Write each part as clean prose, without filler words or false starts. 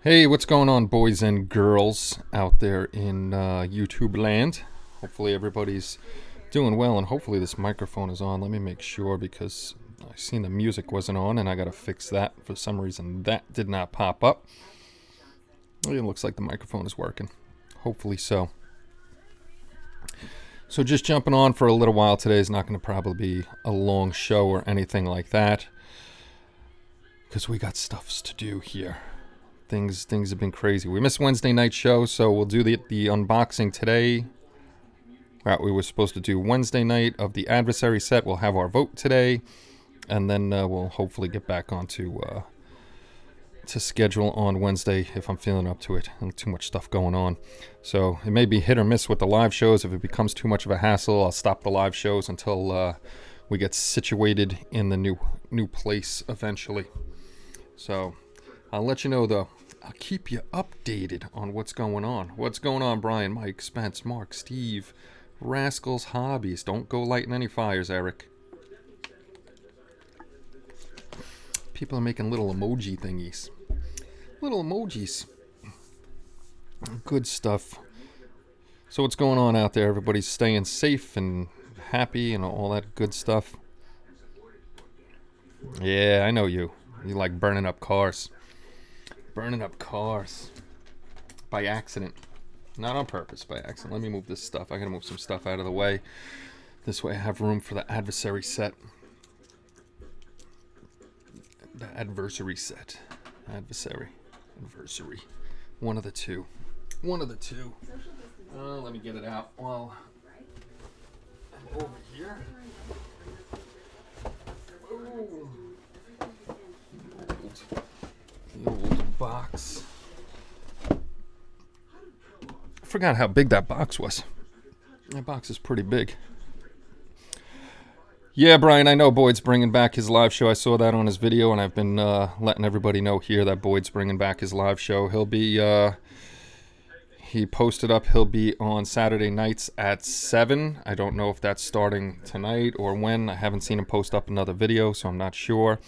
Hey, what's going on, boys and girls out there in YouTube land? Hopefully everybody's doing well, and hopefully this microphone is on. Let me make sure, because I seen the music wasn't on, and I gotta fix that. For some reason, that did not pop up. It looks like the microphone is working. Hopefully so. So just jumping on for a little while today is not going to probably be a long show or anything like that, because we got stuffs to do here. Things have been crazy. We missed Wednesday night show, so we'll do the unboxing today. Right, we were supposed to do Wednesday night of the adversary set. We'll have our vote today, and then we'll hopefully get back onto to schedule on Wednesday if I'm feeling up to it. And too much stuff going on, so it may be hit or miss with the live shows. If it becomes too much of a hassle, I'll stop the live shows until we get situated in the new place eventually. So I'll let you know, though. I'll keep you updated on what's going on. What's going on, Brian, Mike, Spence, Mark, Steve, Rascals Hobbies. Don't go lighting any fires, Eric. People are making little emoji thingies. Little emojis. Good stuff. So what's going on out there? Everybody's staying safe and happy and all that good stuff. Yeah, I know you. You like burning up cars. Burning up cars. By accident. Not on purpose, by accident. Let me move this stuff. I gotta move some stuff out of the way. This way I have room for the adversary set. The adversary set. Adversary. Adversary. One of the two. One of the two. Let me get it out while I'm over here. Oh. The old box. I forgot how big that box was. That box is pretty big. Yeah, Brian, I know Boyd's bringing back his live show. I saw that on his video, and I've been letting everybody know here that Boyd's bringing back his live show. He'll be, he posted up, he'll be on Saturday nights at 7. I don't know if that's starting tonight or when. I haven't seen him post up another video, so I'm not sure.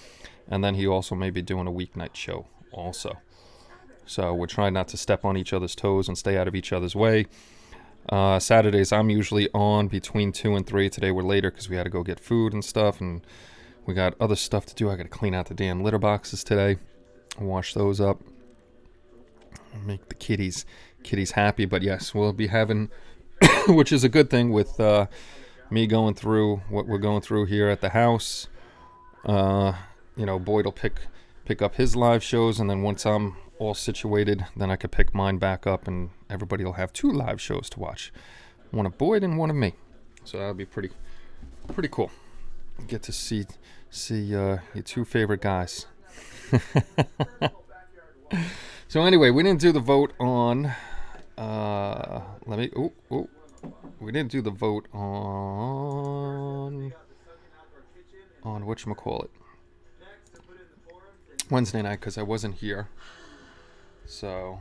And then he also may be doing a weeknight show also. So we're trying not to step on each other's toes and stay out of each other's way. Saturdays, I'm usually on between 2 and 3. Today we're later because we had to go get food and stuff, and we got other stuff to do. I got to clean out the damn litter boxes today, wash those up, make the kitties happy. But yes, we'll be having, which is a good thing with me going through what we're going through here at the house. Boyd will pick up his live shows, and then once I'm all situated, then I could pick mine back up, and everybody will have 2 live shows to watch, one of Boyd and one of me. So that'll be pretty cool. Get to see your 2 favorite guys. So anyway, we didn't do the vote on. We didn't do the vote on whatchamacallit, Wednesday night, because I wasn't here. So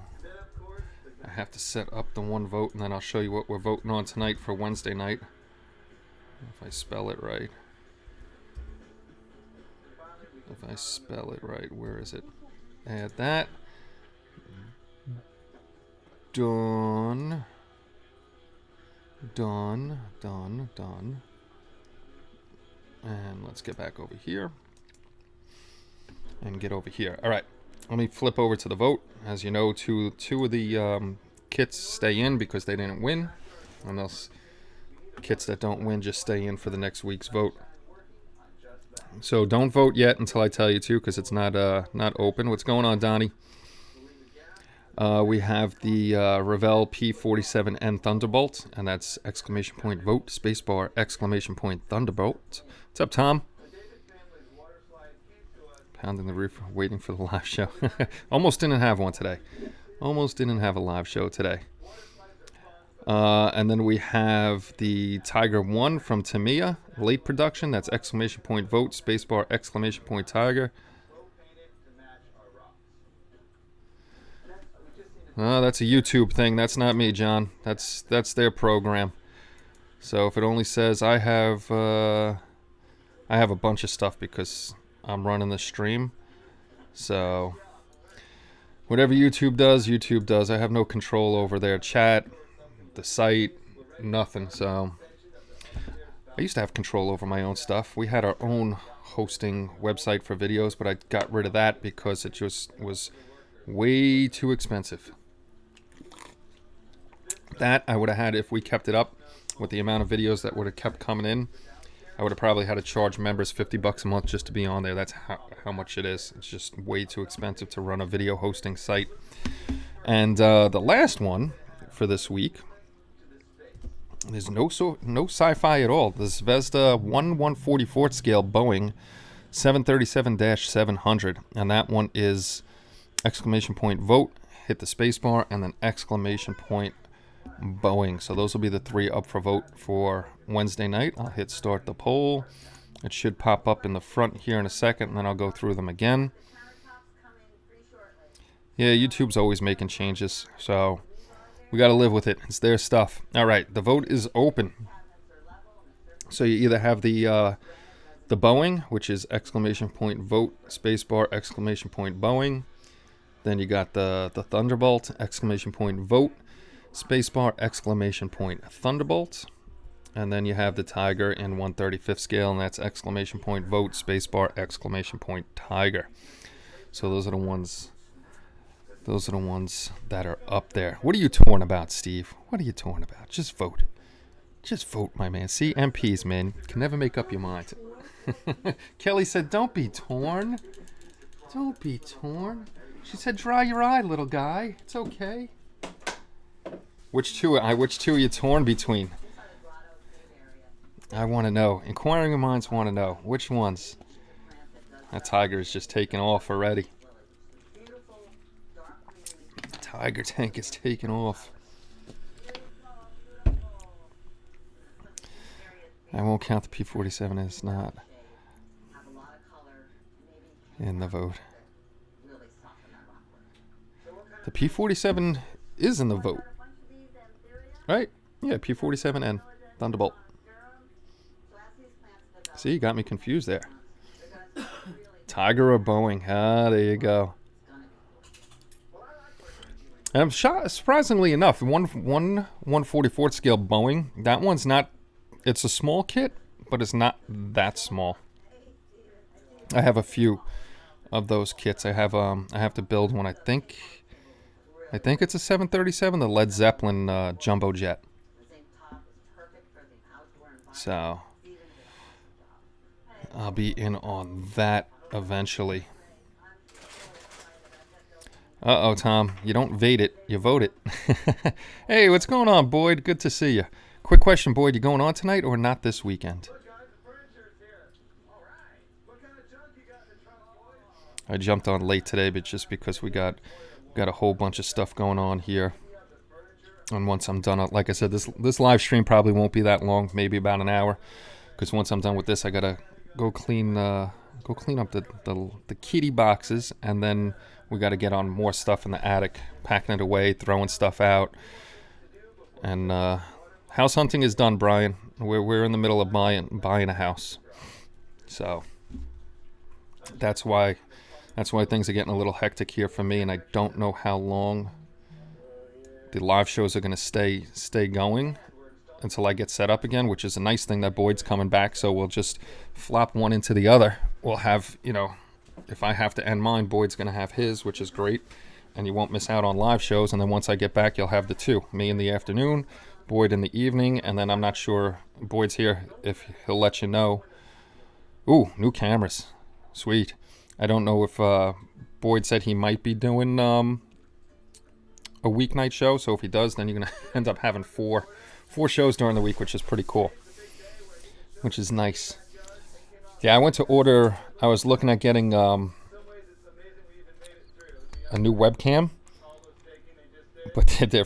I have to set up the one vote, and then I'll show you what we're voting on tonight for Wednesday night. If I spell it right. Where is it? Add that. Done. And let's get back over here. And get over here. All right. Let me flip over to the vote. As you know, two of the kits stay in because they didn't win. And those kits that don't win just stay in for the next week's vote. So don't vote yet until I tell you to, because it's not open. What's going on, Donnie? We have the Revell P47N Thunderbolt, and that's ! Vote, spacebar, ! Thunderbolt. What's up, Tom? Pounding the roof, waiting for the live show. Almost didn't have one today. Almost didn't have a live show today. And then we have the Tiger 1 from Tamiya, late production. That's ! Vote, spacebar, ! Tiger. That's a YouTube thing. That's not me, John. That's their program. So if it only says I have a bunch of stuff because I'm running the stream. So Whatever YouTube does, YouTube does. I have no control over their chat, the site, nothing. So I used to have control over my own stuff. We had our own hosting website for videos, but I got rid of that because it just was way too expensive. That I would have had if we kept it up with the amount of videos that would have kept coming in. I would have probably had to charge members $50 a month just to be on there. That's how much it is. It's just way too expensive to run a video hosting site. And the last one for this week, there's no sci-fi at all. The Zvezda 1/144th scale Boeing 737-700, and that one is exclamation point vote, hit the space bar, and then exclamation point Boeing. So those will be the three up for vote for Wednesday night. I'll hit start the poll. It should pop up in the front here in a second, and then I'll go through them again. Yeah, YouTube's always making changes, so we got to live with it. It's their stuff. All right, the vote is open. So you either have the Boeing, which is exclamation point vote, spacebar, exclamation point Boeing. Then you got the Thunderbolt, exclamation point vote, spacebar, exclamation point Thunderbolt. And then you have the Tiger in 1/35th scale, and that's exclamation point vote, spacebar, exclamation point Tiger. So those are the ones that are up there. What are you torn about, Steve? What are you torn about? Just vote. Just vote, my man. See, MPs, man, can never make up your mind. Kelly said, don't be torn. Don't be torn. She said, dry your eye, little guy. It's okay. Which two are you torn between? I want to know. Inquiring minds want to know. Which ones? That Tiger is just taking off already. Tiger tank is taking off. I won't count the P-47 as not in the vote. The P-47 is in the vote. Right? Yeah, P-47N. Thunderbolt. See, you got me confused there. Tiger or Boeing? Ah, there you go. And I'm shocked, surprisingly enough, 1/144th scale Boeing, that one's not, it's a small kit, but it's not that small. I have a few of those kits. I have to build one. I think it's a 737, the Led Zeppelin jumbo jet. So I'll be in on that eventually. Uh-oh, Tom. You don't vate it. You vote it. Hey, what's going on, Boyd? Good to see you. Quick question, Boyd. You going on tonight or not this weekend? I jumped on late today, but just because we got a whole bunch of stuff going on here. And once I'm done, like I said, this live stream probably won't be that long, maybe about an hour. Because once I'm done with this, I gotta go clean up the kitty boxes, and then we got to get on more stuff in the attic, packing it away, throwing stuff out. And house hunting is done, Brian. We're in the middle of buying a house. So that's why things are getting a little hectic here for me, and I don't know how long the live shows are going to stay going until I get set up again, which is a nice thing that Boyd's coming back, so we'll just flop one into the other. We'll have, if I have to end mine, Boyd's going to have his, which is great, and you won't miss out on live shows. And then once I get back, you'll have the two, me in the afternoon, Boyd in the evening, and then I'm not sure, Boyd's here, if he'll let you know. Ooh, new cameras. Sweet. I don't know if Boyd said he might be doing a weeknight show, so if he does, then you're going to end up having four shows during the week, which is pretty cool, which is nice. Yeah, I was looking at getting a new webcam, but they're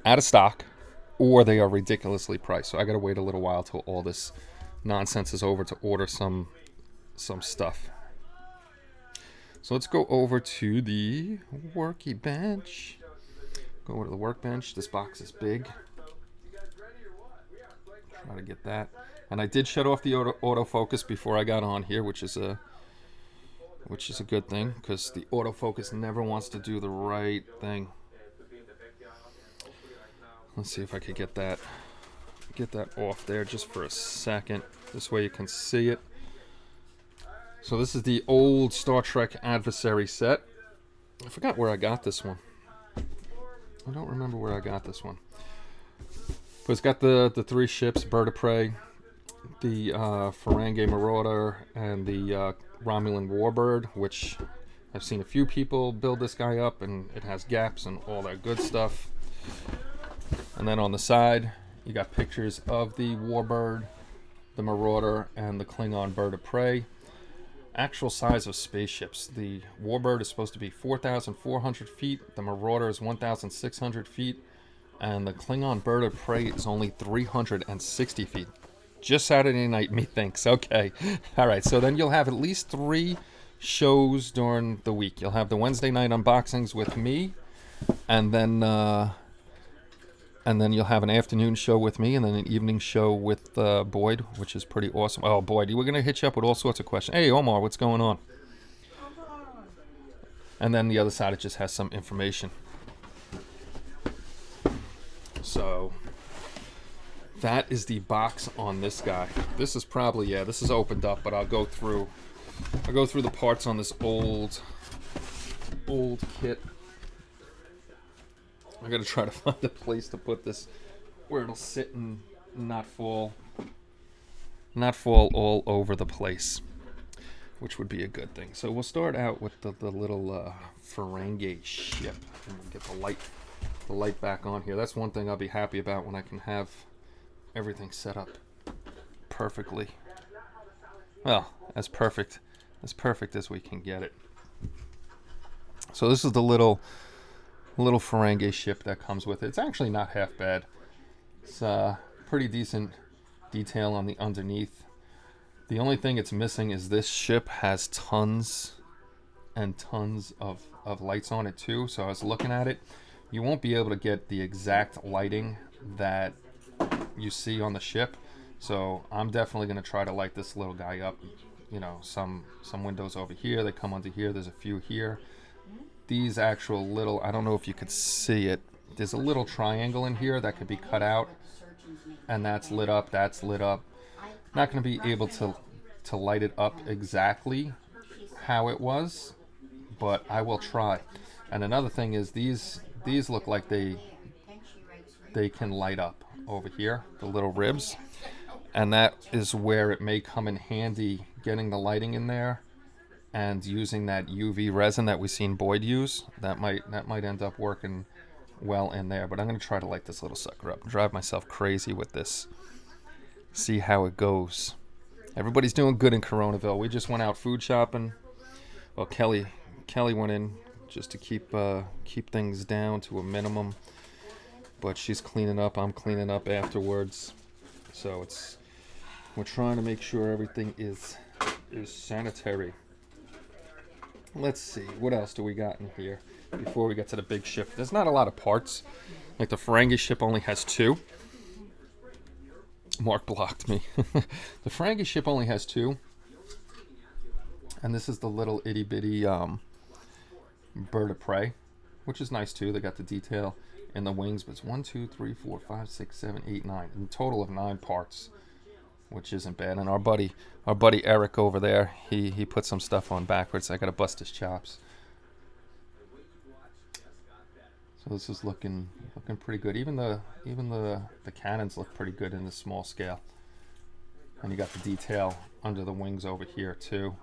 out of stock, or they are ridiculously priced, so I gotta wait a little while till all this nonsense is over to order some stuff. So let's go over to the worky bench. Go over to the workbench. This box is big. Try to get that. And I did shut off the autofocus before I got on here, which is which is a good thing because the autofocus never wants to do the right thing. Let's see if I could get that off there just for a second. This way you can see it. So this is the old Star Trek Adversary set. I forgot where I got this one. I don't remember where I got this one. But it's got the 3 ships, Bird of Prey, the Ferengi Marauder, and the Romulan Warbird, which I've seen a few people build this guy up, and it has gaps and all that good stuff. And then on the side, you got pictures of the Warbird, the Marauder, and the Klingon Bird of Prey. Actual size of spaceships. The Warbird is supposed to be 4,400 feet. The Marauder is 1,600 feet. And the Klingon Bird of Prey is only 360 feet. Just Saturday night, methinks. Okay. All right. So then you'll have at least 3 shows during the week. You'll have the Wednesday night unboxings with me. And then you'll have an afternoon show with me, and then an evening show with Boyd, which is pretty awesome. Oh, Boyd, we're going to hit you up with all sorts of questions. Hey, Omar, what's going on? And then the other side, it just has some information. So that is the box on this guy. This is probably, this is opened up, but I'll go through the parts on this old kit. I gotta try to find a place to put this where it'll sit and not fall all over the place, which would be a good thing. So we'll start out with the little Ferengi ship. And we'll get the light back on here. That's one thing I'll be happy about when I can have everything set up perfectly. Well, as perfect as we can get it. So this is the little Ferengi ship that comes with it. It's actually not half bad. It's pretty decent detail on the underneath. The only thing it's missing is this ship has tons and tons of lights on it too. So I was looking at it. You won't be able to get the exact lighting that you see on the ship. So I'm definitely going to try to light this little guy up. You know, some windows over here. They come under here. There's a few here. These actual little, I don't know if you could see it, there's a little triangle in here that could be cut out, and that's lit up, that's lit up. Not going to be able to light it up exactly how it was, but I will try. And another thing is these look like they can light up over here, the little ribs, and that is where it may come in handy getting the lighting in there. And using that UV resin that we've seen Boyd use, that might end up working well in there. But I'm going to try to light this little sucker up and drive myself crazy with this. See how it goes. Everybody's doing good in Coronaville. We just went out food shopping. Well, Kelly went in just to keep things down to a minimum. But she's cleaning up. I'm cleaning up afterwards. So we're trying to make sure everything is sanitary. Let's see, what else do we got in here before we get to the big ship? There's not a lot of parts. Like the Ferengi ship only has 2. Mark blocked me. The Ferengi ship only has 2. And this is the little itty bitty Bird of Prey, which is nice too. They got the detail in the wings, but it's 1, 2, 3, 4, 5, 6, 7, 8, 9. In a total of 9 parts, which isn't bad. And our buddy Eric over there, he put some stuff on backwards. I gotta bust his chops. So this is looking pretty good. Even the cannons look pretty good in the small scale. And you got the detail under the wings over here too,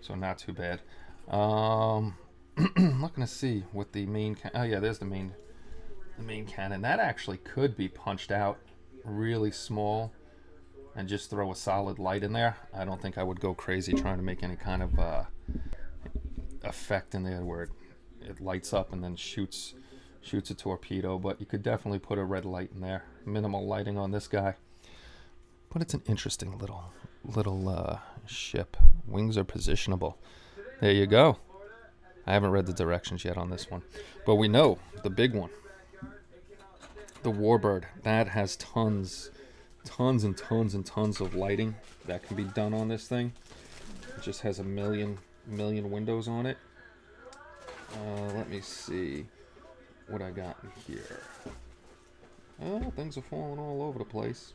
so not too bad. Looking to see what the main there's the main cannon. That actually could be punched out really small and just throw a solid light in there. I don't think I would go crazy trying to make any kind of effect in there where it lights up and then shoots a torpedo, but you could definitely put a red light in there. Minimal lighting on this guy, but it's an interesting little ship. Wings are positionable. There you go. I haven't read the directions yet on this one, but we know the big one, the Warbird, that has tons and tons of lighting that can be done on this thing. It just has a million million windows on it. Let me see what I got in here. Oh, things are falling all over the place.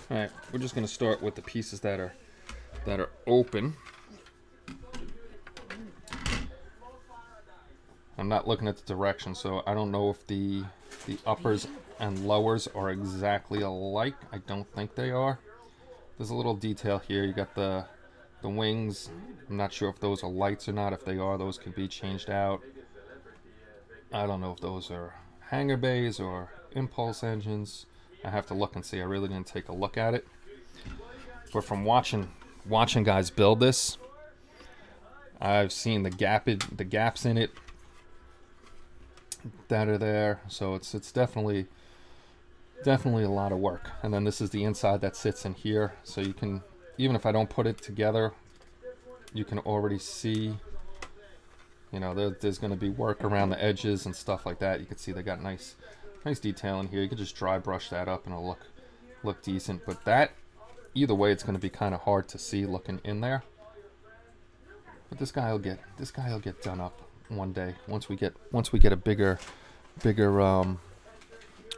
All right, we're just gonna start with the pieces that are open. I'm not looking at the direction, so I don't know if the uppers and lowers are exactly alike. I don't think they are. There's a little detail here. You got the wings. I'm not sure if those are lights or not. If they are, those could be changed out. I don't know if those are hangar bays or impulse engines. I have to look and see. I really didn't take a look at it. But from watching guys build this, I've seen the gaps in it that are there. So it's definitely a lot of work. And then this is the inside that sits in here. So you can, even if I don't put it together, you can already see, you know, there's going to be work around the edges and stuff like that. You can see they got nice detail in here. You could just dry brush that up and it'll look decent. But that, either way, it's going to be kind of hard to see looking in there. But this guy will get done up one day once we get a bigger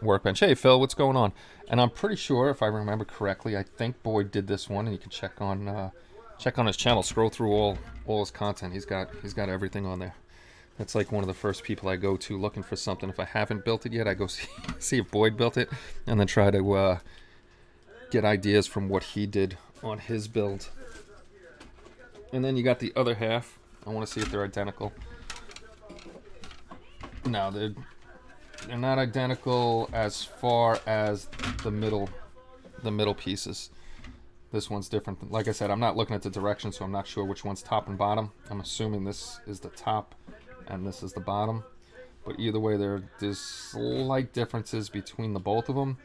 workbench. Hey Phil, what's going on? And I'm pretty sure, if I remember correctly, I think Boyd did this one, and you can check on his channel. Scroll through all his content. He's got everything on there. That's like one of the first people I go to looking for something. If I haven't built it yet, I go see if Boyd built it, and then try to get ideas from what he did on his build. And then you got the other half. I want to see if they're identical. No, they're not identical as far as the middle pieces. This one's different. Like I said, I'm not looking at the direction, so I'm not sure which one's top and bottom. I'm assuming this is the top and this is the bottom. But either way, there's slight differences between the both of them.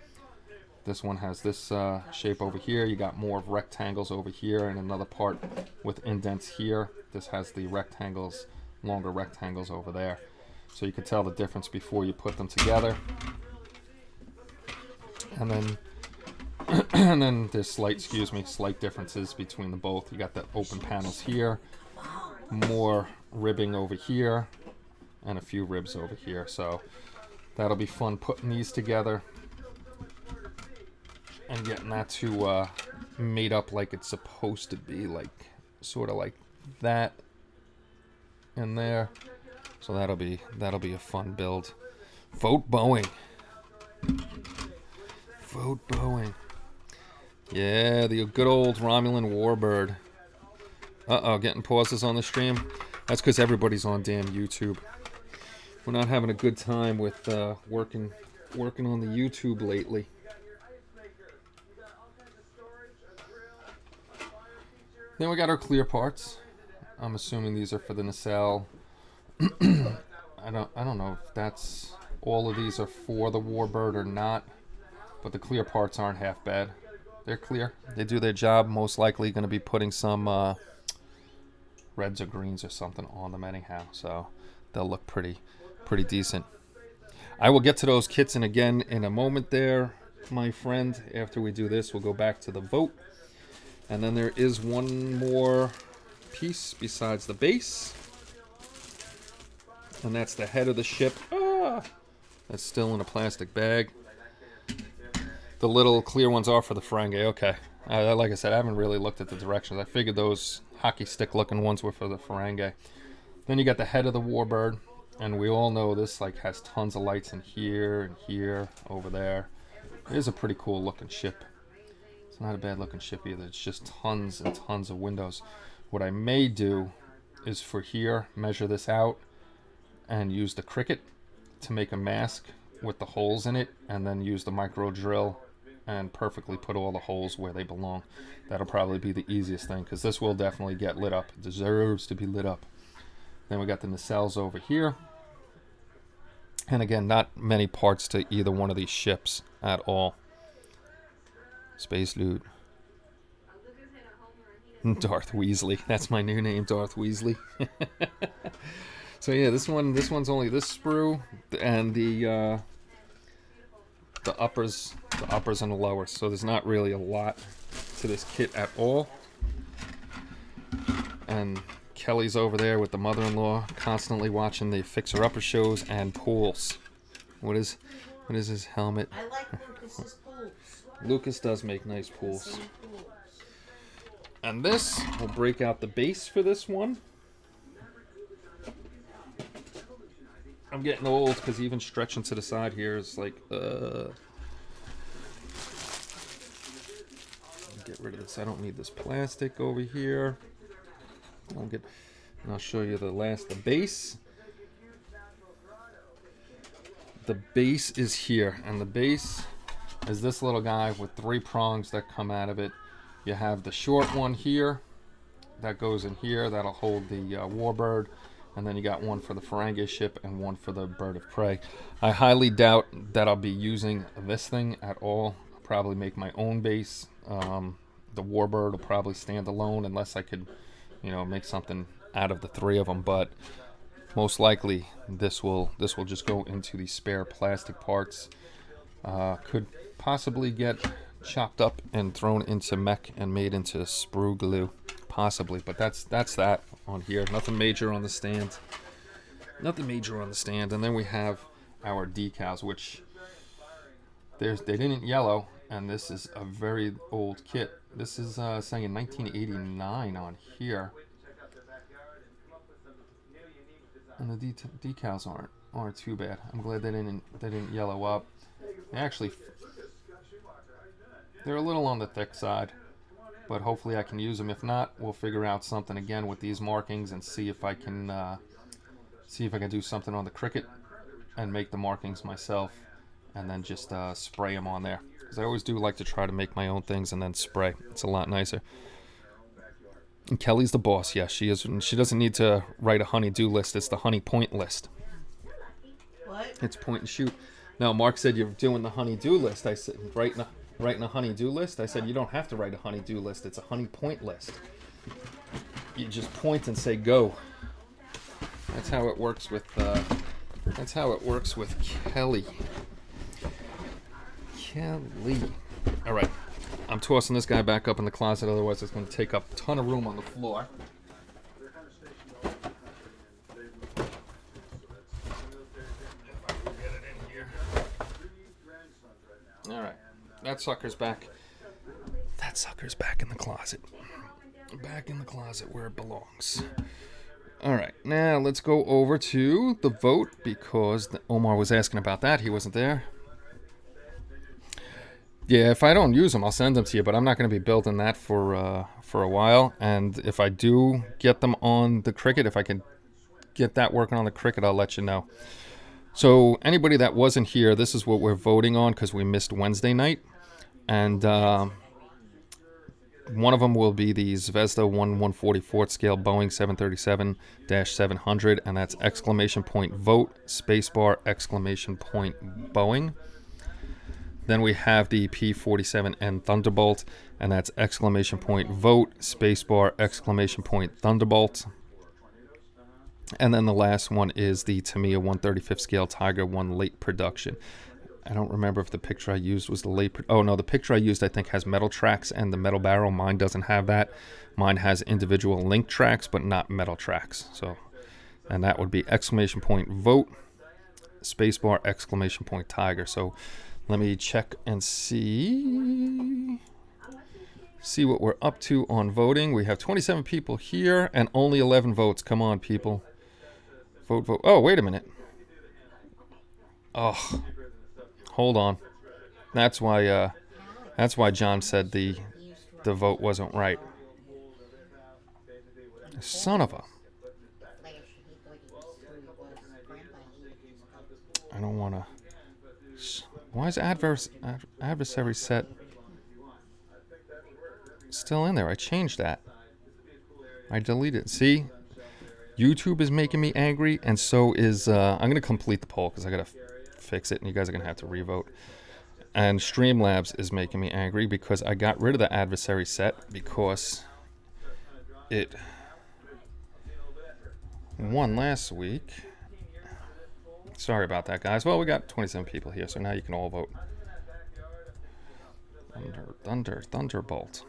This one has this shape over here. You got more rectangles over here and another part with indents here. This has the rectangles, longer rectangles over there. So you can tell the difference before you put them together. And then there's slight differences between the both. You got the open panels here, more ribbing over here, and a few ribs over here. So that'll be fun putting these together and getting that to made up like it's supposed to be, like sort of like that in there. So that'll be a fun build. Vote Boeing. Vote Boeing. Yeah, the good old Romulan warbird. Uh-oh, getting pauses on the stream. That's because everybody's on damn YouTube. We're not having a good time with working on the YouTube lately. Then we got our clear parts. I'm assuming these are for the nacelle. I don't know if that's all of these are for the warbird or not, but the clear parts aren't half bad. They're clear. They do their job. Most likely going to be putting some reds or greens or something on them anyhow, so they'll look pretty decent. I will get to those kits again in a moment there, my friend. After we do this, we'll go back to the vote. And then there is one more piece besides the base. And that's the head of the ship. That's still in a plastic bag. The little clear ones are for the Ferengi. Okay. Like I said, I haven't really looked at the directions. I figured those hockey stick looking ones were for the Ferengi. Then you got the head of the warbird. And we all know this like has tons of lights in here and here, over there. It is a pretty cool looking ship. It's not a bad looking ship either. It's just tons and tons of windows. What I may do is for here, measure this out and use the Cricut to make a mask with the holes in it, and then use the micro drill and perfectly put all the holes where they belong. That'll probably be the easiest thing, because this will definitely get lit up. It deserves to be lit up. Then we got the nacelles over here. And again, not many parts to either one of these ships at all. Space loot. Darth Weasley. That's my new name, Darth Weasley. So yeah, this one's only this sprue and the uppers and the lowers. So there's not really a lot to this kit at all. And Kelly's over there with the mother-in-law, constantly watching the fixer-upper shows and pools. What is his helmet? I like Lucas's pools. Lucas does make nice pools. And this, we'll break out the base for this one. I'm getting old because even stretching to the side here is like, get rid of this. I don't need this plastic over here. And I'll show you the base. The base is here, and the base is this little guy with 3 prongs that come out of it. You have the short one here that goes in here that'll hold the warbird, and then you got one for the Ferengi ship and one for the bird of prey. I highly doubt that I'll be using this thing at all. I'll probably make my own base. The warbird will probably stand alone unless I could, make something out of the 3 of them. But most likely this will just go into the spare plastic parts. Could possibly get chopped up and thrown into mech and made into sprue glue, possibly. But that's that on here. Nothing major on the stand. And then we have our decals, which they didn't yellow, and this is a very old kit. This is saying in 1989 on here, and the decals aren't too bad. I'm glad they didn't yellow up. They're a little on the thick side, but hopefully I can use them. If not, we'll figure out something again with these markings and see if I can do something on the cricket and make the markings myself, and then just spray them on there. Because I always do like to try to make my own things and then spray. It's a lot nicer. And Kelly's the boss. Yes, she is. She doesn't need to write a honey-do list. It's the honey point list. What? It's point and shoot. Now, Mark said you're doing the honey-do list. I said, writing a honey-do list? I said, you don't have to write a honey-do list. It's a honey point list. You just point and say, go. That's how it works with Kelly. All right. I'm tossing this guy back up in the closet, otherwise it's going to take up a ton of room on the floor. All right. That sucker's back. That sucker's back in the closet. Back in the closet where it belongs. All right. Now let's go over to the vote, because Omar was asking about that. He wasn't there. Yeah, if I don't use them, I'll send them to you, but I'm not going to be building that for a while. And if I do get them on the cricket, if I can get that working on the cricket, I'll let you know. So anybody that wasn't here, this is what we're voting on, because we missed Wednesday night. And one of them will be the Zvezda 1/144th scale Boeing 737-700, and that's exclamation point vote, spacebar, exclamation point Boeing. Then we have the P-47N Thunderbolt, and that's exclamation point vote, spacebar, exclamation point Thunderbolt. And then the last one is the Tamiya 135th scale Tiger 1 late production. I don't remember if the picture I used was the late... Oh, no, the picture I used, I think, has metal tracks and the metal barrel. Mine doesn't have that. Mine has individual link tracks, but not metal tracks. So, and that would be exclamation point vote, spacebar, exclamation point Tiger. So let me check and see what we're up to on voting. We have 27 people here and only 11 votes. Come on, people. Vote, vote. Oh, wait a minute. Oh, hold on. That's why John said the vote wasn't right. Son of a... I don't want to... Why is adversary set still in there? I changed that. I deleted it. See? YouTube is making me angry, and so is... I'm going to complete the poll because I got to fix it, and you guys are going to have to revote. And Streamlabs is making me angry because I got rid of the adversary set because it won last week. Sorry about that, guys. Well, we got 27 people here, so now you can all vote. Thunderbolt.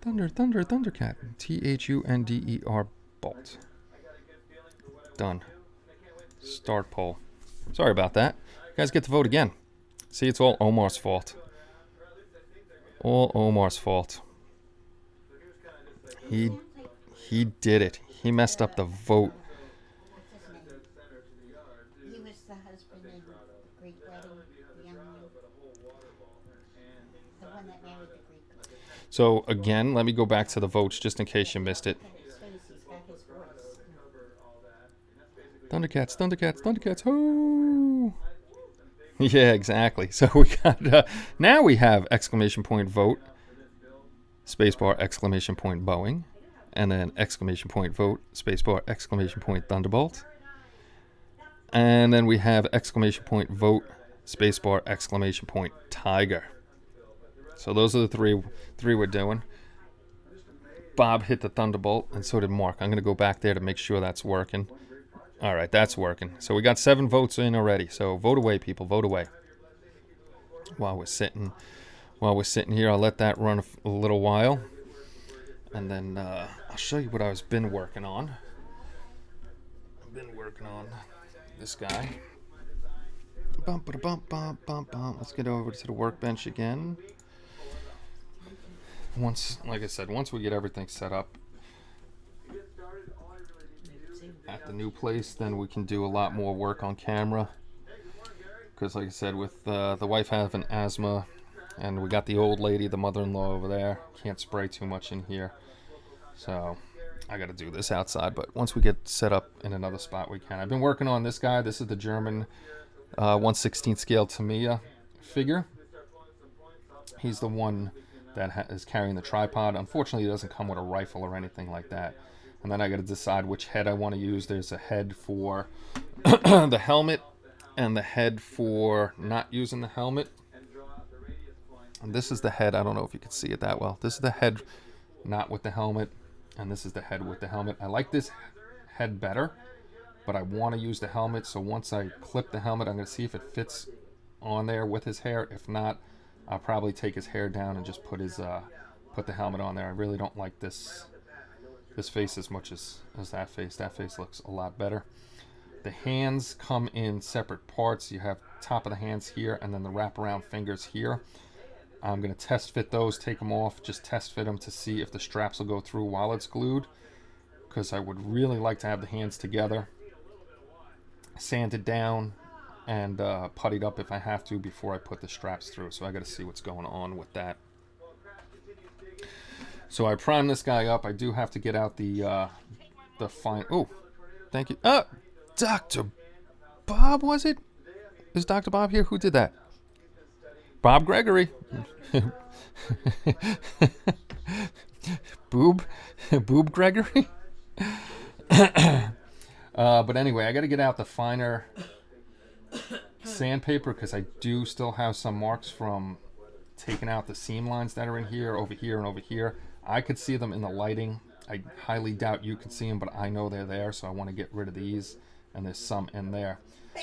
Thundercat. Thunderer Thunderbolt. Done. Start poll. Sorry about that. You guys get to vote again. See, it's all Omar's fault. All Omar's fault. He did it. He messed up the vote. What's his name? He was the husband in the Greek wedding, the young one. The one that married the Greek girl. So again, let me go back to the votes just in case you missed it. Look at his face, he's got his voice. Thundercats, Thundercats, Thundercats, ho! Yeah, exactly. So we got, now we have exclamation point vote, spacebar, exclamation point Boeing, and then exclamation point vote, spacebar, exclamation point Thunderbolt. And then we have exclamation point vote, spacebar, exclamation point Tiger. So those are the three we're doing. Bob hit the Thunderbolt, and so did Mark. I'm going to go back there to make sure that's working. All right, that's working. So we got 7 votes in already. So vote away, people. Vote away. While we're sitting here, I'll let that run a little while, and then I'll show you what I've been working on. I've been working on this guy. Bump, bump, bump, bump, bump. Let's get over to the workbench again. Like I said, once we get everything set up at the new place, then we can do a lot more work on camera. Because like I said, with the wife having asthma, and we got the old lady, the mother-in-law over there, can't spray too much in here. So I got to do this outside. But once we get set up in another spot, we can. I've been working on this guy. This is the German 1/16 scale Tamiya figure. He's the one that is carrying the tripod. Unfortunately, it doesn't come with a rifle or anything like that. And then I got to decide which head I want to use. There's a head for the helmet and the head for not using the helmet. And this is the head. I don't know if you can see it that well. This is the head not with the helmet, and this is the head with the helmet. I like this head better, but I want to use the helmet. So once I clip the helmet, I'm going to see if it fits on there with his hair. If not, I'll probably take his hair down and just put the helmet on there. I really don't like this face as much as that face. That face looks a lot better. The hands come in separate parts. You have top of the hands here, and then the wraparound fingers here. I'm going to test fit those, take them off, just test fit them to see if the straps will go through while it's glued, because I would really like to have the hands together, sanded down, and puttied up if I have to before I put the straps through. So I got to see what's going on with that. So I primed this guy up. I do have to get out the fine. Oh, thank you. Dr. Bob, was it? Is Dr. Bob here? Who did that? Bob Gregory. Boob Gregory. But anyway, I got to get out the finer sandpaper because I do still have some marks from taking out the seam lines that are in here, over here, and over here. I could see them in the lighting. I highly doubt you can see them, but I know they're there, so I want to get rid of these. And there's some in there.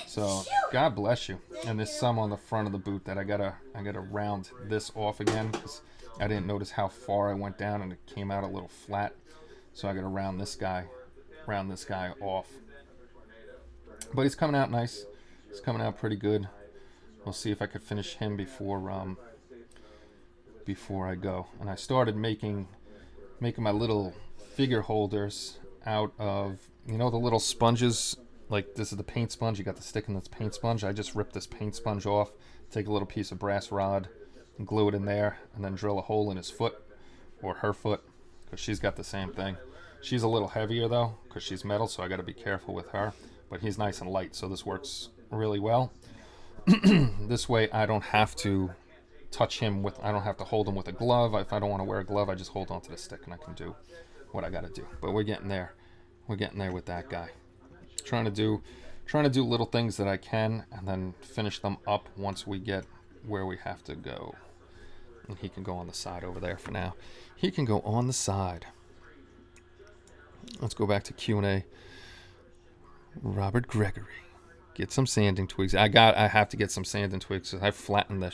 So God bless you. And there's some on the front of the boot that I gotta round this off again because I didn't notice how far I went down and it came out a little flat. So I gotta round this guy off. But he's coming out nice. He's coming out pretty good. We'll see if I could finish him before I go. And I started making my little figure holders out of, you know, the little sponges. Like this is the paint sponge. You got the stick in this paint sponge. I just ripped this paint sponge off, take a little piece of brass rod and glue it in there, and then drill a hole in his foot or her foot because she's got the same thing. She's a little heavier though because she's metal, so I got to be careful with her. But he's nice and light, so this works really well. This way I don't have to touch him with, I don't have to hold him with a glove. If I don't want to wear a glove, I just hold onto the stick and I can do what I got to do. But we're getting there. We're getting there with that guy. Trying to do little things that I can and then finish them up once we get where we have to go. And he can go on the side over there for now. He can go on the side. Let's go back to Q&A. Robert Gregory. Get some sanding twigs. I have to get some sanding twigs because I flattened the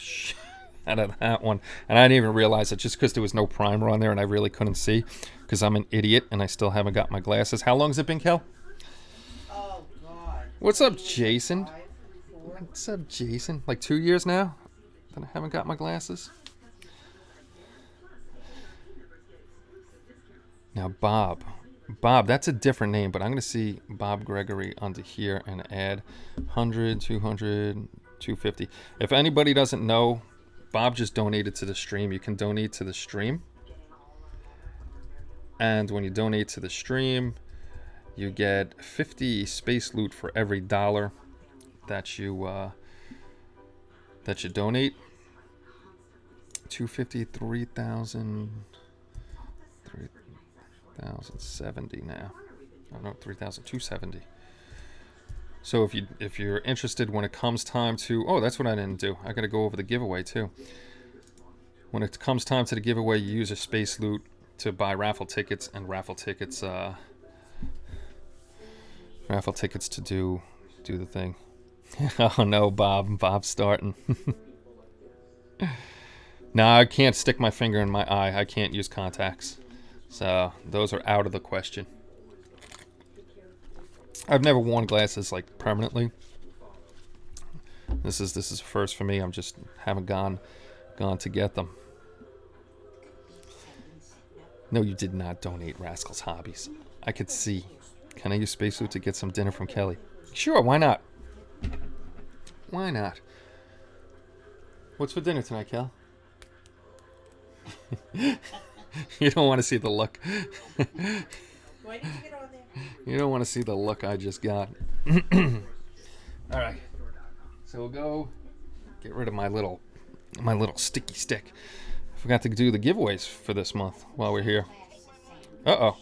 out of that one. And I didn't even realize it just because there was no primer on there and I really couldn't see because I'm an idiot and I still haven't got my glasses. How long has it been, Kel? Oh, God. What's up, Jason? 5, 4. What's up, Jason? Like 2 years now that I haven't got my glasses? Now, Bob. Bob, that's a different name, but I'm going to see Bob Gregory under here and add 100, 200, 250. If anybody doesn't know, Bob just donated to the stream. You can donate to the stream. And when you donate to the stream, you get 50 space loot for every $1 that you donate. 250, 3,000, 3,070 now. Oh no, 3,270. So if you're interested when it comes time to, oh, that's what I didn't do. I got to go over the giveaway too. When it comes time to the giveaway, you use a space loot to buy raffle tickets and raffle tickets to do the thing. Oh no, Bob's starting. No, I can't stick my finger in my eye. I can't use contacts. So those are out of the question. I've never worn glasses like permanently. This is first for me. I'm just haven't gone to get them. No, you did not donate Rascal's Hobbies. I could see. Can I use spacesuit to get some dinner from Kelly? Sure, why not? Why not? What's for dinner tonight, Kel? You don't want to see the look. Why did you get on there? You don't want to see the look I just got. All right. So we'll go get rid of my little sticky stick. I forgot to do the giveaways for this month while we're here. Uh-oh.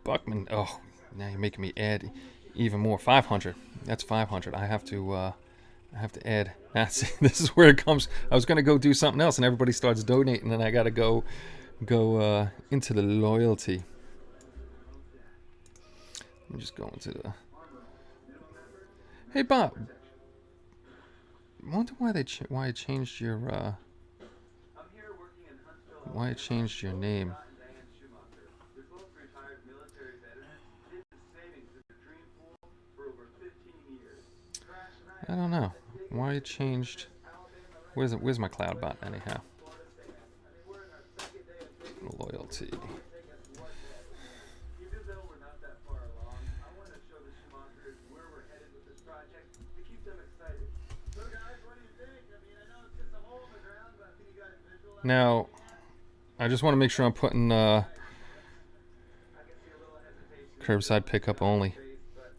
Buckman. Oh, now you're making me add even more. 500. That's 500. I have to add. This is where it comes. I was going to go do something else and everybody starts donating and I got to go into the loyalty. Let me just go into the... Hey, Bob. I wonder why why it changed your name. I don't know why it changed. Where's my cloud bot anyhow? Loyalty. Now, I just want to make sure I'm putting curbside pickup only.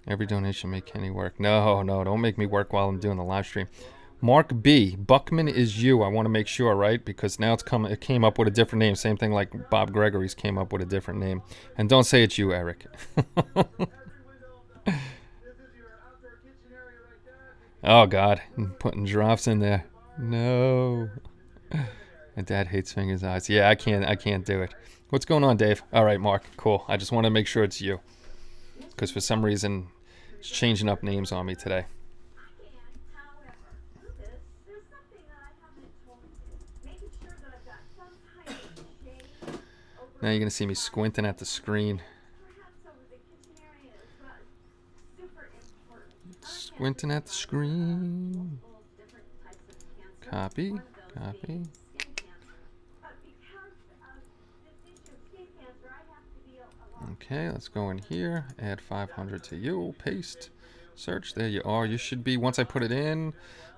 Every donation make Kenny work. No, don't make me work while I'm doing the live stream. Mark B. Buckman is you. I want to make sure, right? Because now it came up with a different name. Same thing like Bob Gregory's came up with a different name. And don't say it's you, Eric. Oh, God. I'm putting drops in there. No. My dad hates fingers eyes. Yeah, I can't do it. What's going on, Dave? All right, Mark. Cool. I just want to make sure it's you. Because for some reason, it's changing up names on me today. Now you're going to see me squinting at the screen. Squinting at the screen. Copy. Okay, let's go in here. Add 500 to you. Paste. Search. There you are. You should be, once I put it in,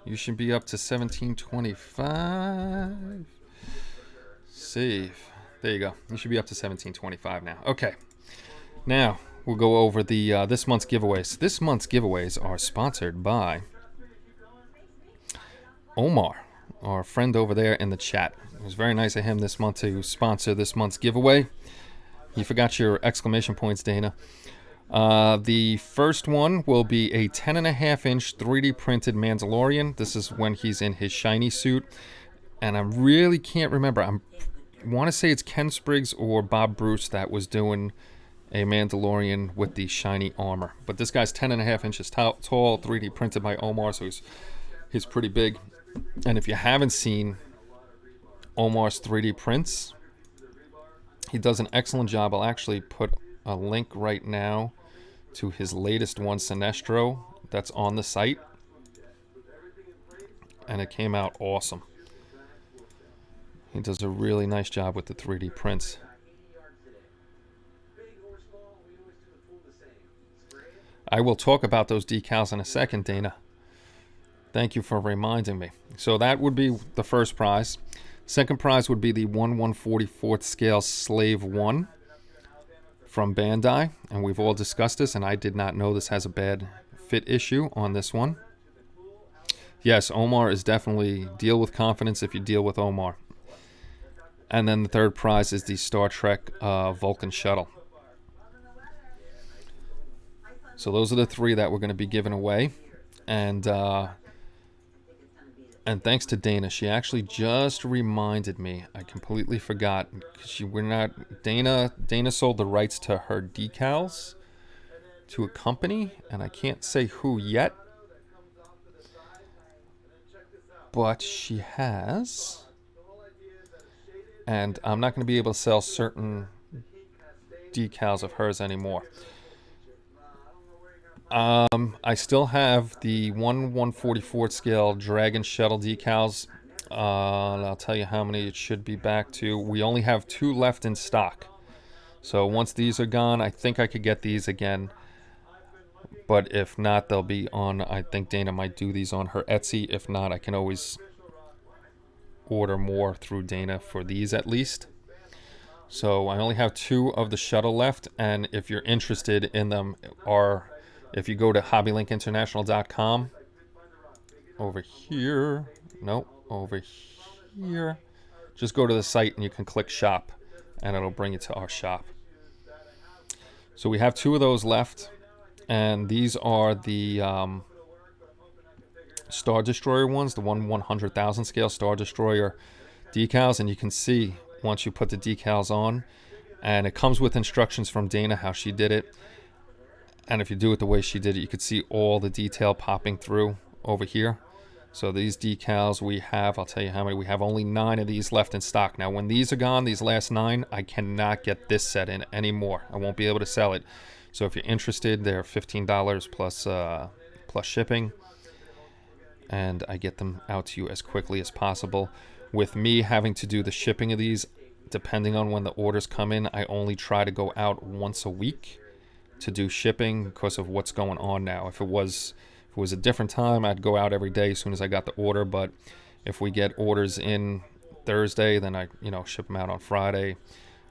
you should be up to 1725. Save. There you go. You should be up to 1725 now. Okay. Now, we'll go over the this month's giveaways. This month's giveaways are sponsored by Omar, our friend over there in the chat. It was very nice of him this month to sponsor this month's giveaway. You forgot your exclamation points, Dana. The first one will be a 10.5-inch 3D printed Mandalorian. This is when he's in his shiny suit. And I really can't remember. I want to say it's Ken Spriggs or Bob Bruce that was doing a Mandalorian with the shiny armor. But this guy's 10.5 inches tall, 3D printed by Omar, so he's pretty big. And if you haven't seen Omar's 3D prints, he does an excellent job. I'll actually put a link right now to his latest one, Sinestro, that's on the site. And it came out awesome. He does a really nice job with the 3D prints. I will talk about those decals in a second, Dana. Thank you for reminding me. So that would be the first prize. Second prize would be the 1/144th scale Slave 1 from Bandai. And we've all discussed this, and I did not know this has a bad fit issue on this one. Yes, Omar is definitely deal with confidence if you deal with Omar. And then the third prize is the Star Trek Vulcan shuttle. So those are the three that we're going to be giving away. And thanks to Dana, she actually just reminded me. I completely forgot. Dana sold the rights to her decals to a company, and I can't say who yet. But she has. And I'm not going to be able to sell certain decals of hers anymore. I still have the 1/144th scale Dragon Shuttle decals. I'll tell you how many it should be back to. We only have 2 left in stock. So once these are gone, I think I could get these again. But if not, they'll be on, I think Dana might do these on her Etsy. If not, I can always order more through Dana for these at least. So I only have 2 of the shuttle left, and if you're interested in them, if you go to hobbylinkinternational.com, over here, just go to the site and you can click shop, and it'll bring you to our shop. So we have 2 of those left, and these are the Star Destroyer ones, the 1/100,000 scale Star Destroyer decals, and you can see once you put the decals on, and it comes with instructions from Dana how she did it. And if you do it the way she did it, you could see all the detail popping through over here. So these decals we have, I'll tell you how many, we have only 9 of these left in stock. Now when these are gone, these last 9, I cannot get this set in anymore. I won't be able to sell it. So if you're interested, they're $15 plus shipping. And I get them out to you as quickly as possible. With me having to do the shipping of these, depending on when the orders come in, I only try to go out once a week to do shipping because of what's going on now. If it was a different time, I'd go out every day as soon as I got the order. But if we get orders in Thursday, then I ship them out on Friday.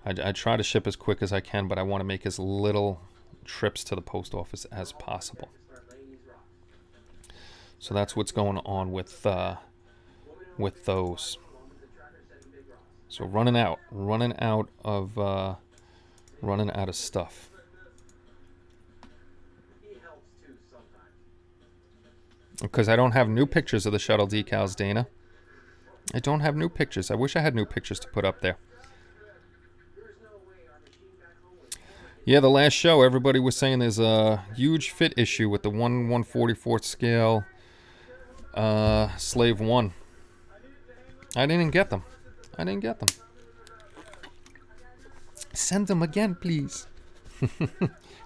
I try to ship as quick as I can, but I want to make as little trips to the post office as possible. So that's what's going on with those. So running out of stuff. Because I don't have new pictures of the shuttle decals, Dana. I don't have new pictures. I wish I had new pictures to put up there. Yeah, the last show, everybody was saying there's a huge fit issue with the 1/144th scale Slave 1. I didn't get them. Send them again, please.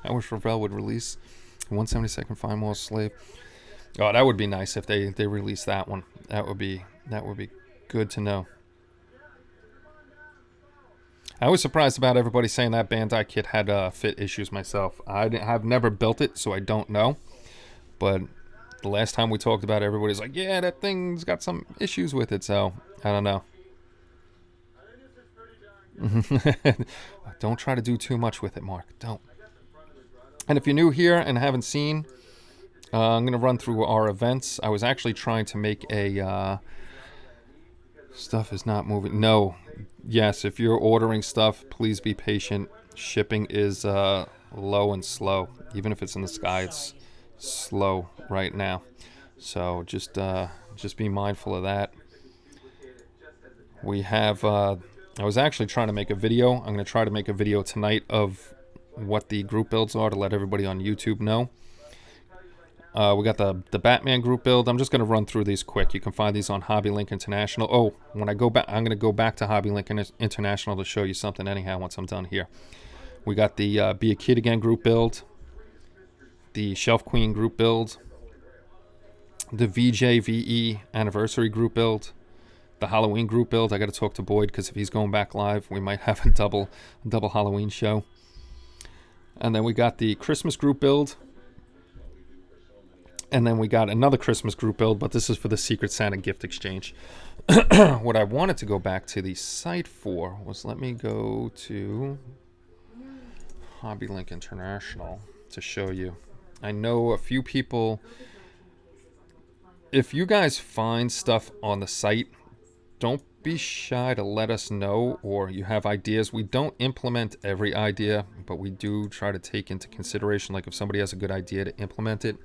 I wish Revell would release 172nd Fine Wall Slave. Oh, that would be nice if they release that one. That would be good to know. I was surprised about everybody saying that Bandai kit had fit issues myself. I've never built it, so I don't know. But the last time we talked about it, everybody's like, yeah, that thing's got some issues with it, so I don't know. Don't try to do too much with it, Mark. Don't. And if you're new here and haven't seen, I'm going to run through our events. I was actually trying to make a... Stuff is not moving. No. Yes, if you're ordering stuff, please be patient. Shipping is low and slow. Even if it's in the sky, it's slow right now. So just be mindful of that. We have... I was actually trying to make a video. I'm going to try to make a video tonight of what the group builds are to let everybody on YouTube know. We got the Batman group build. I'm just going to run through these quick. You can find these on Hobby Link International. Oh, when I go back, I'm going to go back to Hobby Link International to show you something anyhow once I'm done here. We got the Be a Kid Again group build, the Shelf Queen group build, the VJVE anniversary group build, the Halloween group build. I got to talk to Boyd because if he's going back live, we might have a double Halloween show. And then we got the Christmas group build. And then we got another Christmas group build, but this is for the Secret Santa gift exchange. What I wanted to go back to the site for was, let me go to Hobby Link International to show you. I know a few people, if you guys find stuff on the site, don't be shy to let us know, or you have ideas. We don't implement every idea, but we do try to take into consideration, like if somebody has a good idea, to implement it.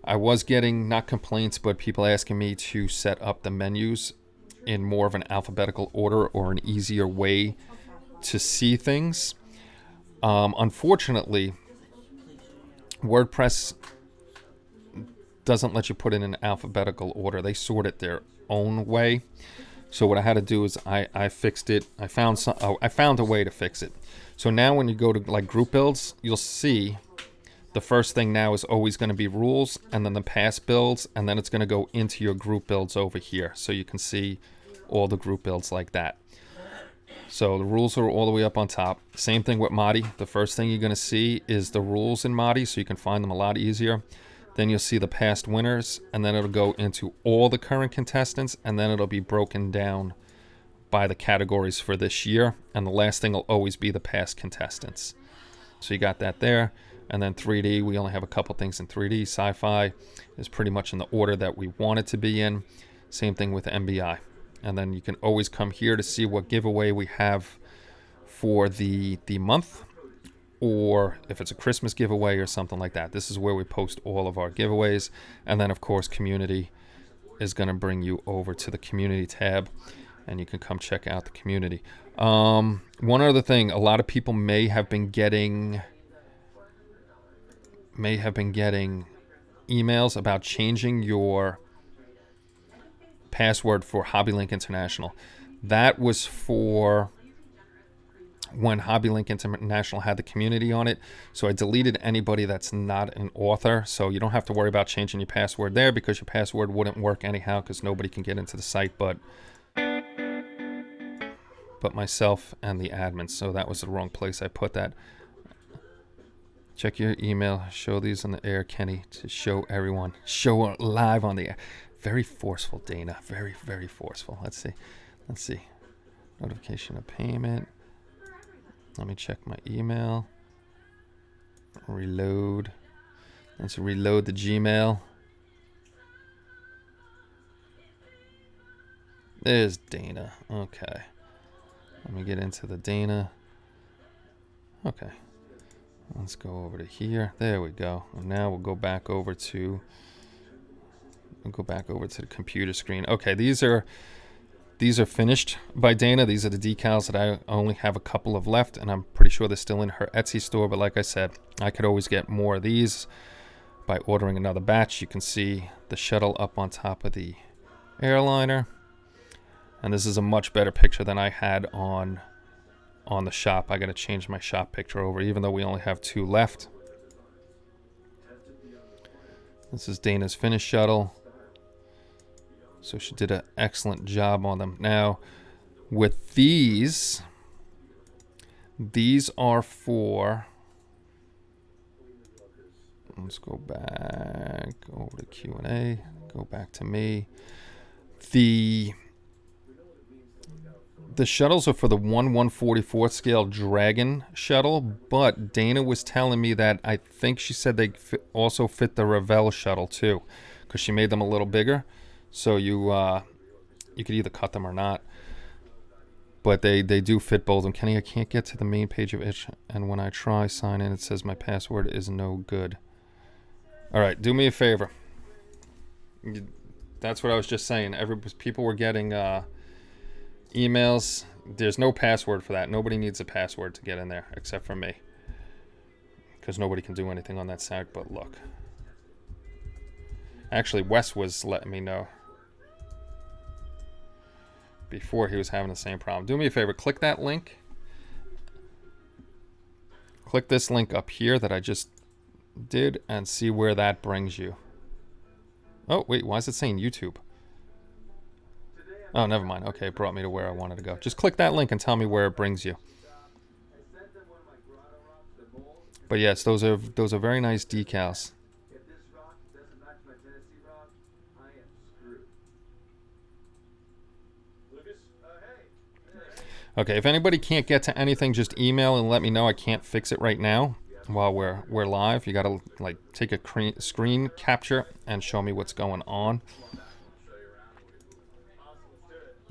I was getting, not complaints, but people asking me to set up the menus in more of an alphabetical order or an easier way to see things. Unfortunately, WordPress doesn't let you put it in alphabetical order. They sort it their own way. So what I had to do is I fixed it. I found a way to fix it. So now when you go to like group builds, you'll see the first thing now is always going to be rules, and then the past builds, and then it's going to go into your group builds over here. So you can see all the group builds like that. So the rules are all the way up on top. Same thing with Modi. The first thing you're going to see is the rules in Modi, so you can find them a lot easier. Then you'll see the past winners, and then it'll go into all the current contestants, and then it'll be broken down by the categories for this year. And the last thing will always be the past contestants. So you got that there. And then 3D, we only have a couple things in 3D. Sci-fi is pretty much in the order that we want it to be in. Same thing with MBI. And then you can always come here to see what giveaway we have for the month, or if it's a Christmas giveaway or something like that. This is where we post all of our giveaways. And then, of course, community is going to bring you over to the community tab, and you can come check out the community. One other thing, a lot of people may have been getting emails about changing your password for Hobby Link International. That was for when Hobby Link International had the community on it. So I deleted anybody that's not an author. So you don't have to worry about changing your password there, because your password wouldn't work anyhow, because nobody can get into the site but myself and the admins. So that was the wrong place I put that. Check your email. Show these on the air, Kenny, to show everyone. Show it live on the air. Very forceful, Dana. Very, very forceful. Let's see. Notification of payment. Let me check my email. Reload. Let's reload the Gmail. There's Dana. Okay. Let me get into the Dana. Okay. Let's go over to here. There we go. And now we'll go back over to the computer screen. Okay, these are finished by Dana. These are the decals that I only have a couple of left, and I'm pretty sure they're still in her Etsy store. But like I said, I could always get more of these by ordering another batch. You can see the shuttle up on top of the airliner, and this is a much better picture than I had on the shop. I got to change my shop picture over, even though we only have 2 left. This is Dana's finished shuttle. So she did an excellent job on them. Now, with these are for, let's go back over to Q&A, go back to me. The shuttles are for the 1/144th scale Dragon shuttle, but Dana was telling me that I think she said they also fit the Revell shuttle too, because she made them a little bigger. So you could either cut them or not. But they do fit both of them. Kenny, I can't get to the main page of Itch, and when I try sign in, it says my password is no good. All right, do me a favor. That's what I was just saying. People were getting emails. There's no password for that. Nobody needs a password to get in there except for me, because nobody can do anything on that site but look. Actually, Wes was letting me know before he was having the same problem. Do me a favor, click that link. Click this link up here that I just did and see where that brings you. Oh, wait, why is it saying YouTube? Oh, never mind. Okay, it brought me to where I wanted to go. Just click that link and tell me where it brings you. But yes, those are very nice decals. Okay, if anybody can't get to anything, just email and let me know. I can't fix it right now while we're live. You gotta like take a screen capture and show me what's going on.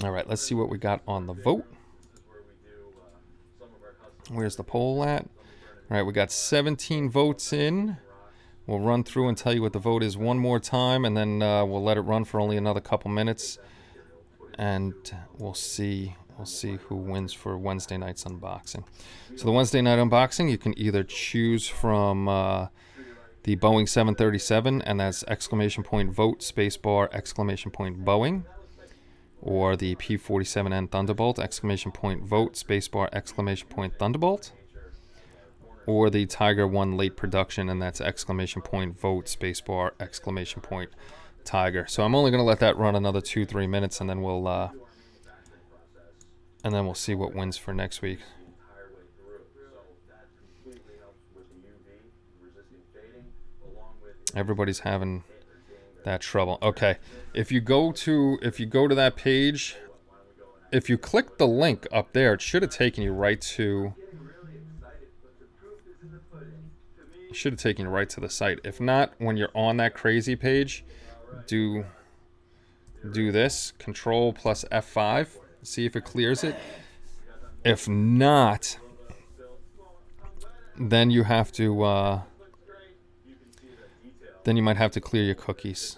All right, let's see what we got on the vote. Where's the poll at? All right, we got 17 votes in. We'll run through and tell you what the vote is one more time, and then we'll let it run for only another couple minutes, and we'll see who wins for Wednesday night's unboxing. So the Wednesday night unboxing, you can either choose from the Boeing 737, and that's !vote spacebar !Boeing, or the P-47N Thunderbolt, !vote spacebar !Thunderbolt, or the Tiger 1 late production, and that's !vote spacebar !Tiger. So I'm only going to let that run another 2-3 minutes, and then we'll see what wins for next week. Everybody's having that trouble. Okay, if you go to that page, if you click the link up there, it should have taken you right to. It should have taken you right to the site. If not, when you're on that crazy page, do this Control plus F5. See if it clears it. If not, then you have to. Then you might have to clear your cookies,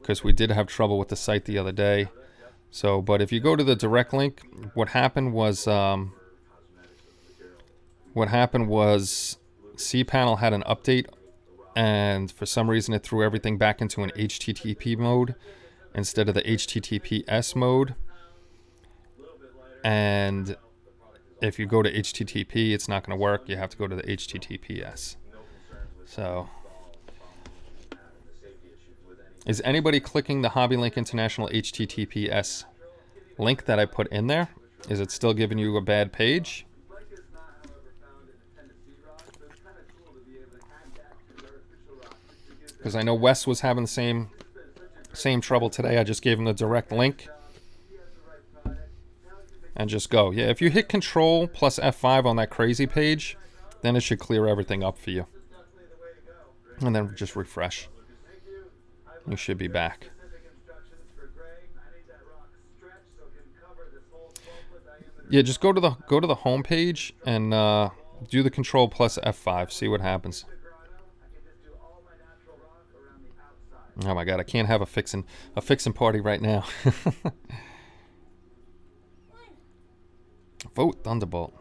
because we did have trouble with the site the other day. So, but if you go to the direct link, what happened was cPanel had an update, and for some reason it threw everything back into an HTTP mode instead of the HTTPS mode. And if you go to HTTP, it's not going to work. You have to go to the HTTPS. So, is anybody clicking the HobbyLink International HTTPS link that I put in there? Is it still giving you a bad page? Because I know Wes was having the same trouble today. I just gave him the direct link. And just go. Yeah, if you hit Control plus F5 on that crazy page, then it should clear everything up for you. And then just refresh. You should be back. Yeah, just go to the home page and do the Control plus F5. See what happens. Oh my God, I can't have a fixin' party right now. Vote Thunderbolt.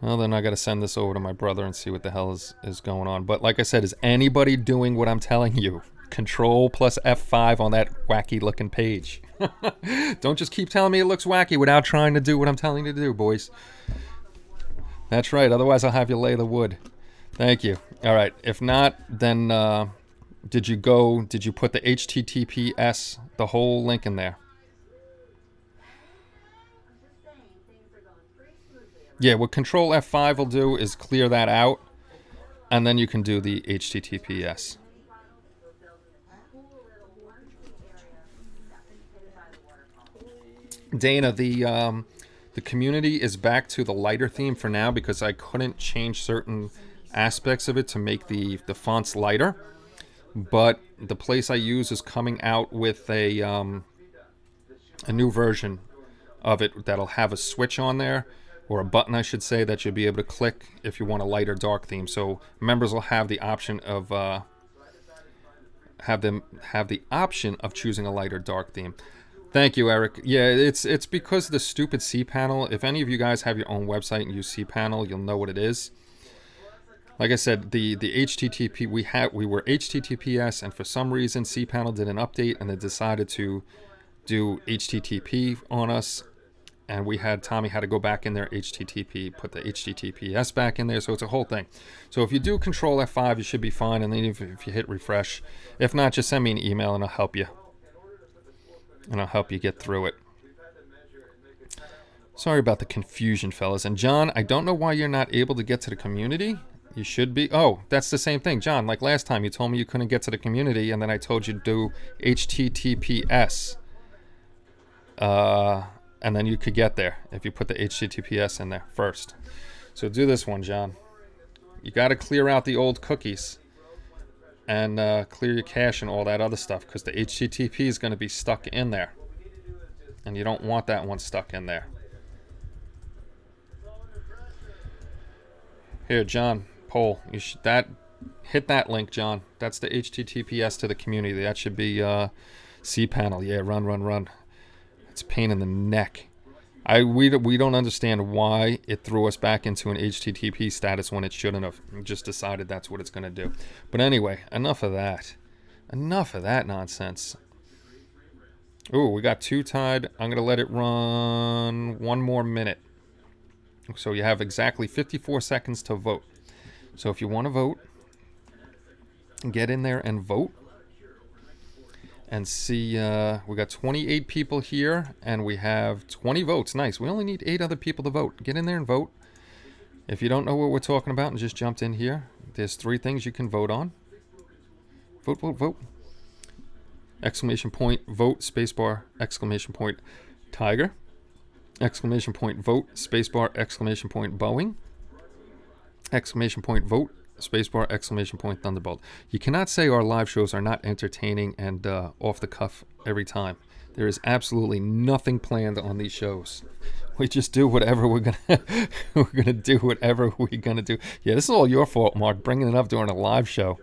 Well, then I got to send this over to my brother and see what the hell is going on. But like I said, is anybody doing what I'm telling you? Control plus F5 on that wacky looking page. Don't just keep telling me it looks wacky without trying to do what I'm telling you to do, boys. That's right. Otherwise, I'll have you lay the wood. Thank you. All right. If not, then did you put the HTTPS, the whole link in there? Yeah, what Control F5 will do is clear that out, and then you can do the HTTPS. Dana, the community is back to the lighter theme for now because I couldn't change certain aspects of it to make the fonts lighter. But the place I use is coming out with a new version of it that'll have a switch on there, or a button I should say, that you'll be able to click if you want a lighter dark theme. So members will have the option of choosing a lighter dark theme. Thank you, Eric. Yeah, it's because of the stupid cPanel. If any of you guys have your own website and use cPanel, you'll know what it is. Like I said, the HTTP we were HTTPS, and for some reason cPanel did an update and it decided to do HTTP on us, and Tommy had to go back in there HTTP, put the HTTPS back in there, so it's a whole thing. So if you do Control F5, you should be fine, and then if you hit refresh, if not, just send me an email and I'll help you, get through it. Sorry about the confusion, fellas. And John, I don't know why you're not able to get to the community. You should be. Oh, that's the same thing, John. Like last time, you told me you couldn't get to the community, and then I told you to do HTTPS. And then you could get there if you put the HTTPS in there first. So do this one, John. You got to clear out the old cookies and clear your cache and all that other stuff, because the HTTP is going to be stuck in there, and you don't want that one stuck in there. Here, John, poll. You should hit that link, John. That's the HTTPS to the community. That should be cPanel. Yeah, run. It's a pain in the neck. We don't understand why it threw us back into an HTTP status when it shouldn't have. We just decided that's what it's going to do. But anyway, enough of that. Enough of that nonsense. Ooh, we got 2 tied. I'm going to let it run 1 more minute. So you have exactly 54 seconds to vote. So if you want to vote, get in there and vote. And see, we got 28 people here, and we have 20 votes. Nice. We only need 8 other people to vote. Get in there and vote. If you don't know what we're talking about and just jumped in here, there's 3 things you can vote on. Vote. Exclamation point, vote, spacebar, exclamation point, tiger. Exclamation point, vote, spacebar, exclamation point, Boeing. Exclamation point, vote, spacebar, exclamation point, Thunderbolt. You cannot say our live shows are not entertaining and off the cuff every time. There is absolutely nothing planned on these shows. We just do whatever we're gonna do whatever we're gonna do. Yeah, this is all your fault, Mark, bringing it up during a live show.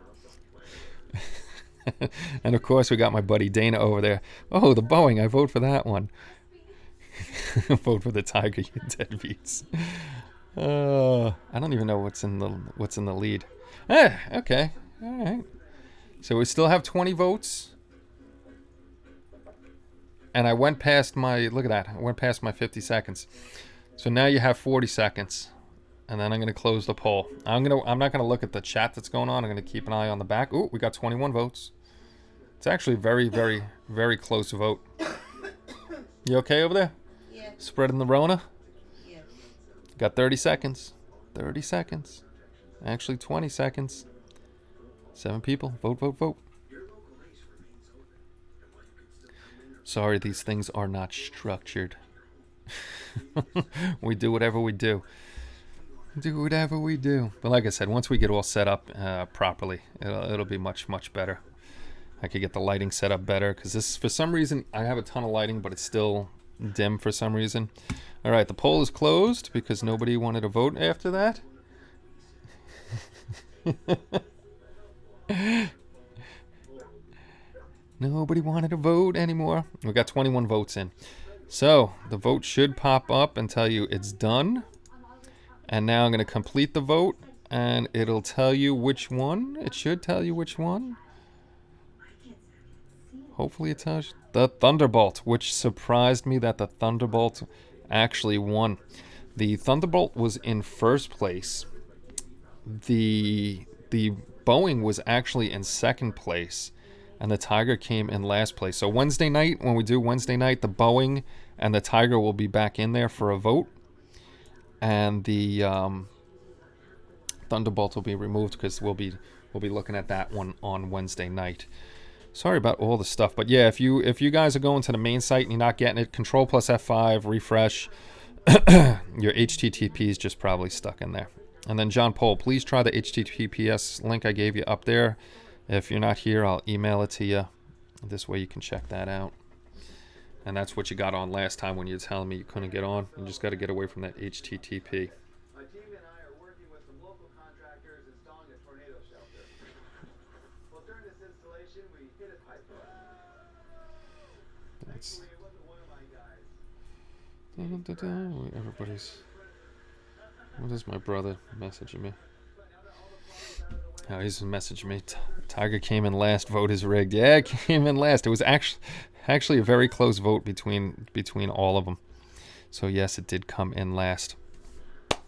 And of course, we got my buddy Dana over there. Oh, the Boeing! I vote for that one. Vote for the Tiger, you deadbeats. I don't even know what's in the lead. Okay, all right. So we still have 20 votes, and I went past my. Look at that! I went past my 50 seconds. So now you have 40 seconds, and then I'm gonna close the poll. I'm not gonna look at the chat that's going on. I'm gonna keep an eye on the back. Ooh, we got 21 votes. It's actually very, very, very close vote. You okay over there? Yeah. Spreading the Rona? Yeah. Got 30 seconds. 30 seconds. Actually, 20 seconds. 7 people. Vote. Sorry, these things are not structured. We do whatever we do. But like I said, once we get all set up properly, it'll be much, much better. I could get the lighting set up better, because this, for some reason, I have a ton of lighting, but it's still dim for some reason. All right, the poll is closed because nobody wanted to vote after that. Nobody wanted to vote anymore. We got 21 votes in. So the vote should pop up and tell you it's done. And now I'm going to complete the vote, and it'll tell you which one. It should tell you which one. Hopefully it tells you. The Thunderbolt, which surprised me that the Thunderbolt actually won. The Thunderbolt was in first place. The Boeing was actually in second place, and the Tiger came in last place. So Wednesday night, when we do Wednesday night, the Boeing and the Tiger will be back in there for a vote, and the Thunderbolt will be removed because we'll be looking at that one on Wednesday night. Sorry about all the stuff, but yeah, if you guys are going to the main site and you're not getting it, Control plus F5, refresh. Your HTTP is just probably stuck in there. And then John Poll, please try the HTTPS link I gave you up there. If you're not here, I'll email it to you. This way you can check that out. And that's what you got on last time when you were telling me you couldn't get on. You just got to get away from that HTTP. My team and I are working with some local contractors installing a tornado shelter. Well, during this installation, we hit a pipe. Thankfully, it wasn't one of my guys. Everybody's. What is my brother messaging me? Oh, he's messaging me. Tiger came in last. Vote is rigged. Yeah, it came in last. It was actually a very close vote between all of them. So yes, it did come in last. All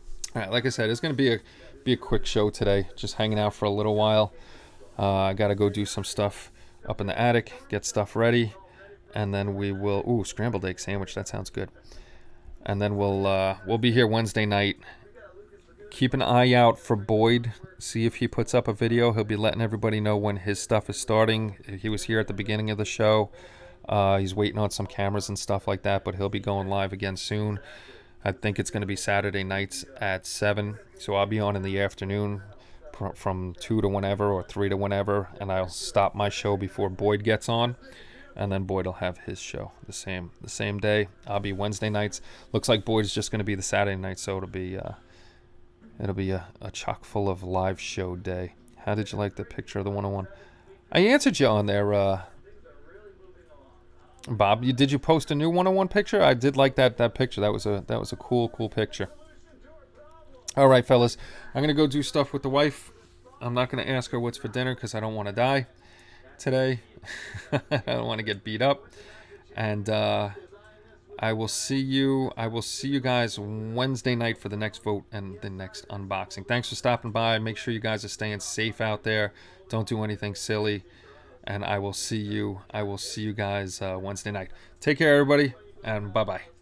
right, like I said, it's gonna be a quick show today. Just hanging out for a little while. I gotta go do some stuff up in the attic, get stuff ready, and then we will. Ooh, scrambled egg sandwich. That sounds good. And then we'll be here Wednesday night. Keep an eye out for Boyd. See if he puts up a video. He'll be letting everybody know when his stuff is starting. He was here at the beginning of the show. He's waiting on some cameras and stuff like that, but he'll be going live again soon. I think it's going to be Saturday nights at 7. So I'll be on in the afternoon from 2 to whenever or 3 to whenever, and I'll stop my show before Boyd gets on. And then Boyd will have his show the same day. I'll be Wednesday nights. Looks like Boyd's just going to be the Saturday night, so it'll be a chock full of live show day. How did you like the picture of the 101? I answered you on there, Bob. Did you post a new 101 picture? I did like that picture. That was a cool picture. All right, fellas, I'm gonna go do stuff with the wife. I'm not gonna ask her what's for dinner because I don't want to die today. I don't want to get beat up. And I will see you guys Wednesday night for the next vote and the next unboxing. Thanks for stopping by. Make sure you guys are staying safe out there. Don't do anything silly. And I will see you guys Wednesday night. Take care, everybody, and bye-bye.